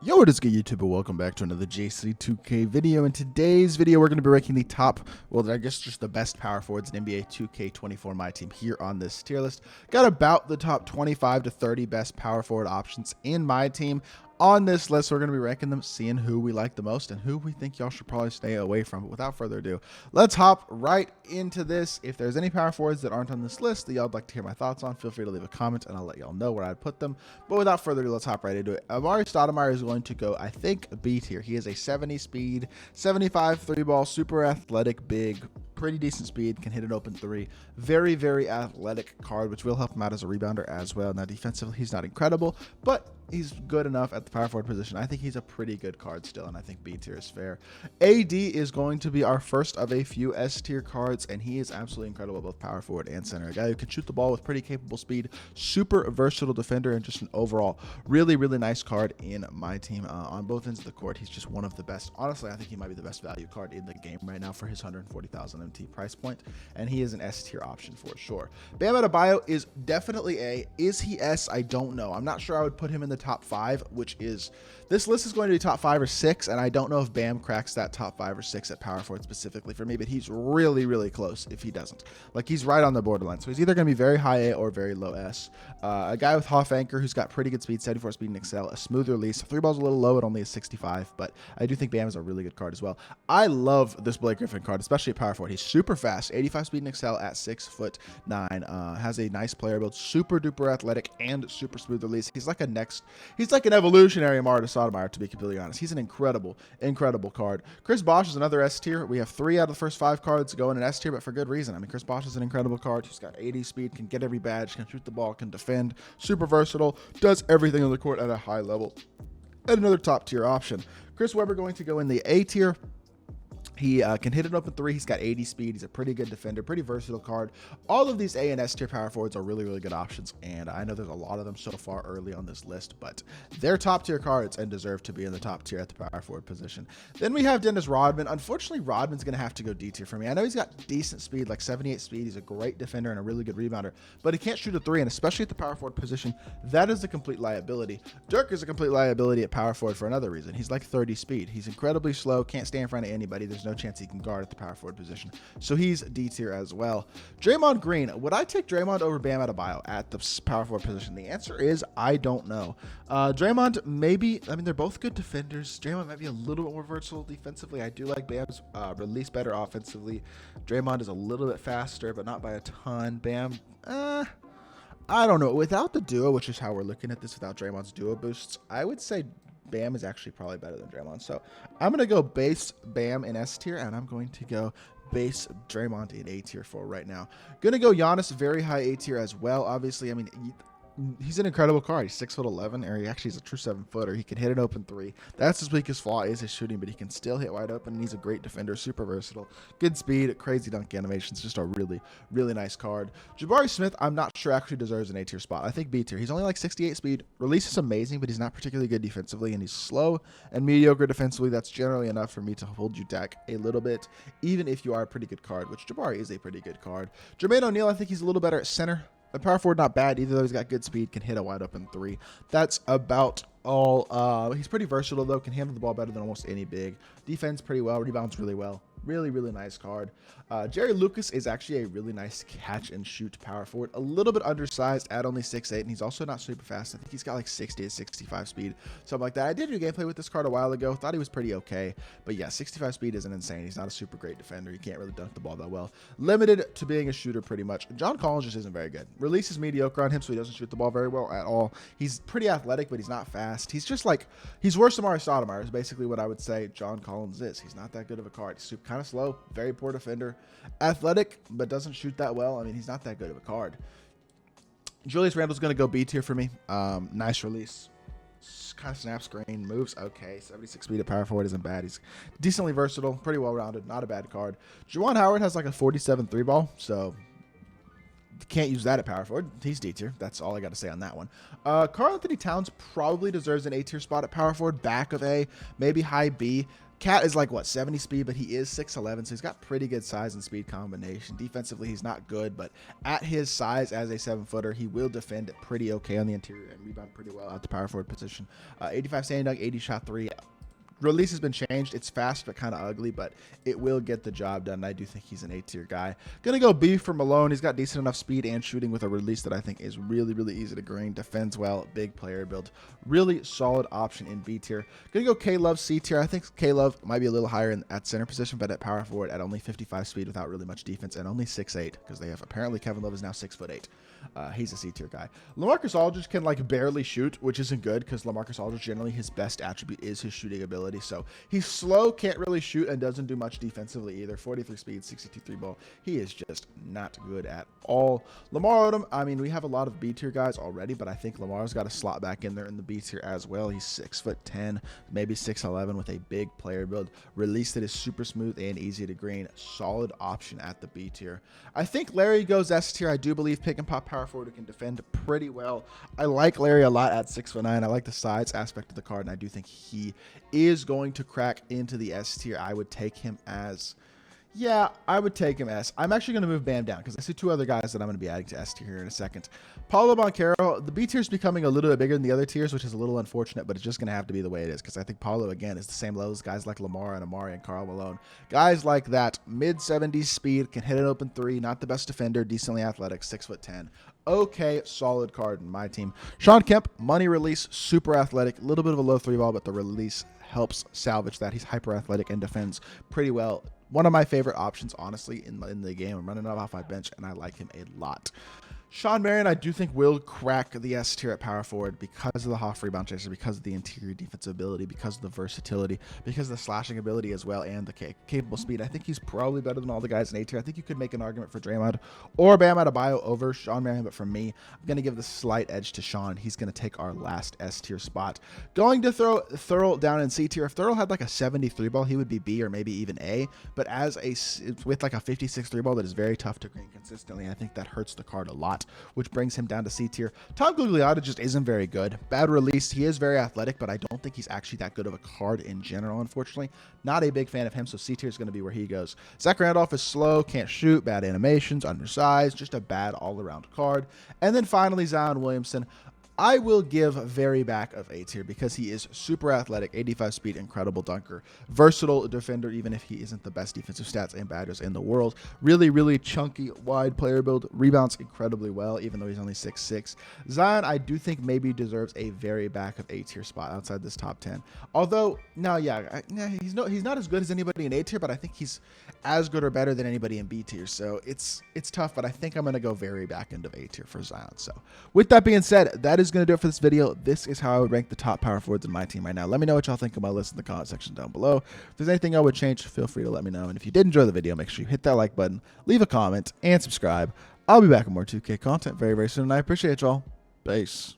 Yo, what is good, YouTube? Welcome back to another JC2K video. In today's video, we're going to be ranking the top, well, I guess just the best power forwards in NBA 2K24 MyTEAM here on this tier list. Got about the top 25 to 30 best power forward options in MyTEAM. On this list, we're going to be ranking them, seeing who we like the most and who we think y'all should probably stay away from. But without further ado, let's hop right into this. If there's any power forwards that aren't on this list that y'all would like to hear my thoughts on, feel free to leave a comment and I'll let y'all know where I'd put them. But without further ado, let's hop right into it. Amari Stoudemire is going to go, I think, B tier. He is a 70 speed, 75 three ball, super athletic, big, pretty decent speed, can hit an open three. Very, very athletic card, which will help him out as a rebounder as well. Now, defensively, he's not incredible, but he's good enough at the power forward position. I think he's a pretty good card still, and I think B tier is fair. AD is going to be our first of a few S tier cards, and he is absolutely incredible both power forward and center. A guy who can shoot the ball with pretty capable speed, super versatile defender, and just an overall really, really nice card in MyTEAM. On both ends of the court, he's just one of the best. Honestly, I think he might be the best value card in the game right now for his 140,000 MT price point, and he is an S tier option for sure. Bam Adebayo is definitely A. Is he S? I don't know. I'm not sure I would put him in the top 5, which is, this list is going to be top 5 or 6, and I don't know if Bam cracks that top 5 or 6 at power forward specifically for me, but he's really, really close if he doesn't. Like, he's right on the borderline, so he's either going to be very high A or very low S. A guy with half anchor who's got pretty good speed, 74 speed and excel, a smooth release. Three ball's a little low at only a 65, but I do think Bam is a really good card as well. I love this Blake Griffin card, especially at power forward. He's super fast, 85 speed and excel at 6'9", has a nice player build, super duper athletic and super smooth release. He's like an evolutionary Amari Stoudemire, to be completely honest. He's an incredible card. Chris Bosh is another S tier. We have 3 out of the first 5 cards going in S tier, but for good reason. I mean, Chris Bosh is an incredible card. He's got 80 speed, can get every badge, can shoot the ball, can defend, super versatile, does everything on the court at a high level. And another top tier option. Chris Webber going to go in the A tier. He can hit an open three. He's got 80 speed. He's a pretty good defender, pretty versatile card. All of these A and S tier power forwards are really, really good options, and I know there's a lot of them so far early on this list, but they're top tier cards and deserve to be in the top tier at the power forward position. Then we have Dennis Rodman. Unfortunately, Rodman's going to have to go D tier for me. I know he's got decent speed, like 78 speed. He's a great defender and a really good rebounder, but he can't shoot a three, and especially at the power forward position, that is a complete liability. Dirk is a complete liability at power forward for another reason. He's like 30 speed. He's incredibly slow, can't stay in front of anybody. There's no chance he can guard at the power forward position, so he's D tier as well. Draymond Green, would I take Draymond over Bam Adebayo at the power forward position? The answer is I don't know. Draymond, maybe. I mean, they're both good defenders. Draymond might be a little bit more versatile defensively. I do like Bam's release better offensively. Draymond is a little bit faster, but not by a ton. Bam, I don't know. Without the duo, which is how we're looking at this, without Draymond's duo boosts, I would say Bam is actually probably better than Draymond. So I'm going to go base Bam in S tier, and I'm going to go base Draymond in A tier for right now. Going to go Giannis very high A tier as well. Obviously, I mean, he's an incredible card. He's 6'11", or he actually is a true 7-footer. He can hit an open three. That's his weakest flaw, is his shooting, but he can still hit wide open. And he's a great defender, super versatile, good speed, crazy dunk animations. Just a really, really nice card. Jabari Smith, I'm not sure actually deserves an A tier spot. I think B tier. He's only like 68 speed. Release is amazing, but he's not particularly good defensively, and he's slow and mediocre defensively. That's generally enough for me to hold you back a little bit, even if you are a pretty good card, which Jabari is a pretty good card. Jermaine O'Neal, I think he's a little better at center. The power forward, not bad either, though. He's got good speed, can hit a wide open three. That's about all. He's pretty versatile, though, can handle the ball better than almost any big. Defense pretty well, rebounds really well. Really, really nice card. Jerry Lucas is actually a really nice catch and shoot power forward. A little bit undersized at only 6'8", and he's also not super fast. I think he's got like 60 to 65 speed, something like that. I did do gameplay with this card a while ago. Thought he was pretty okay, but yeah, 65 speed isn't insane. He's not a super great defender. He can't really dunk the ball that well. Limited to being a shooter pretty much. John Collins just isn't very good. Release is mediocre on him, so he doesn't shoot the ball very well at all. He's pretty athletic, but he's not fast. He's just like, he's worse than Amari Stoudemire is basically what I would say John Collins is. He's not that good of a card. He's kind of slow, very poor defender, athletic, but doesn't shoot that well. I mean, he's not that good of a card. Julius Randle's going to go B tier for me. Nice release, kind of snap screen, moves okay. 76 speed at power forward isn't bad. He's decently versatile, pretty well rounded, not a bad card. Juwan Howard has like a 47 three ball, so can't use that at power forward. He's D tier. That's all I got to say on that one. Karl Anthony Towns probably deserves an A tier spot at power forward, back of A, maybe high B. Cat is like, what, 70 speed, but he is 6'11", so he's got pretty good size and speed combination. Defensively, he's not good, but at his size as a 7-footer, he will defend it pretty okay on the interior and rebound pretty well at the power forward position. 85 standing dunk, 80 shot 3. Release has been changed. It's fast but kind of ugly, but it will get the job done. I do think he's an A-tier guy. Gonna go B for Malone. He's got decent enough speed and shooting with a release that I think is really, really easy to green. Defends well, big player build. Really solid option in B tier. Gonna go K-Love C tier. I think K-Love might be a little higher at center position, but at power forward at only 55 speed without really much defense and only 6'8", because they have apparently Kevin Love is now 6'8". He's a C tier guy. LaMarcus Aldridge can like barely shoot, which isn't good because LaMarcus Aldridge generally his best attribute is his shooting ability. So he's slow, can't really shoot, and doesn't do much defensively either. 43 speed, 62 3 ball. He is just not good at all. Lamar Odom, I mean, we have a lot of B tier guys already, but I think Lamar's got a slot back in there in the B tier as well. He's 6'10", maybe 6'11", with a big player build. Release that is super smooth and easy to green. Solid option at the B tier. I think Larry goes S tier. I do believe pick and pop power forward who can defend pretty well. I like Larry a lot at 6'9". I like the size aspect of the card, and I do think he is going to crack into the S tier. I would take him as, yeah, I would take him S. I'm actually going to move Bam down because I see two other guys that I'm going to be adding to S tier here in a second. Paulo Banchero, the B tier is becoming a little bit bigger than the other tiers, which is a little unfortunate, but it's just going to have to be the way it is because I think Paulo, again, is the same level as guys like Lamar and Amari and Karl Malone. Guys like that, mid-70s speed, can hit an open three, not the best defender, decently athletic, 6'10". Okay, solid card in my team. Sean Kemp, money release, super athletic, a little bit of a low 3-ball, but the release helps salvage that. He's hyper athletic and defends pretty well. One of my favorite options, honestly, in the game. I'm running off my bench, and I like him a lot. Sean Marion, I do think, will crack the S tier at power forward because of the Hoff rebound chaser, because of the interior defensive ability, because of the versatility, because of the slashing ability as well, and the capable speed. I think he's probably better than all the guys in A tier. I think you could make an argument for Draymond or Bam Adebayo over Sean Marion, but for me, I'm going to give the slight edge to Sean. He's going to take our last S tier spot. Going to throw Thurl down in C tier. If Thurl had like a 73 ball, he would be B or maybe even A, but with like a 56 3-ball that is very tough to green consistently, I think that hurts the card a lot, which brings him down to C tier. Tom Gugliotta just isn't very good. Bad release. He is very athletic, but I don't think he's actually that good of a card in general, unfortunately. Not a big fan of him, so C tier is going to be where he goes. Zach Randolph is slow, can't shoot, bad animations, undersized, just a bad all-around card. And then finally, Zion Williamson. I will give very back of A tier because he is super athletic, 85 speed, incredible dunker, versatile defender, even if he isn't the best defensive stats and badges in the world. Really, really chunky, wide player build, rebounds incredibly well, even though he's only 6'6". Zion, I do think maybe deserves a very back of A tier spot outside this top 10. Although, no, yeah, he's not as good as anybody in A tier, but I think he's as good or better than anybody in B tier. So it's tough, but I think I'm going to go very back end of A tier for Zion. So with that being said, that is going to do it for this video. This is how I would rank the top power forwards in my team right now. Let me know what y'all think of my list in the comment section down below. If there's anything I would change, feel free to let me know. And if you did enjoy the video, make sure you hit that like button, leave a comment, and subscribe. I'll be back with more 2K content very, very soon, and I appreciate y'all. Peace.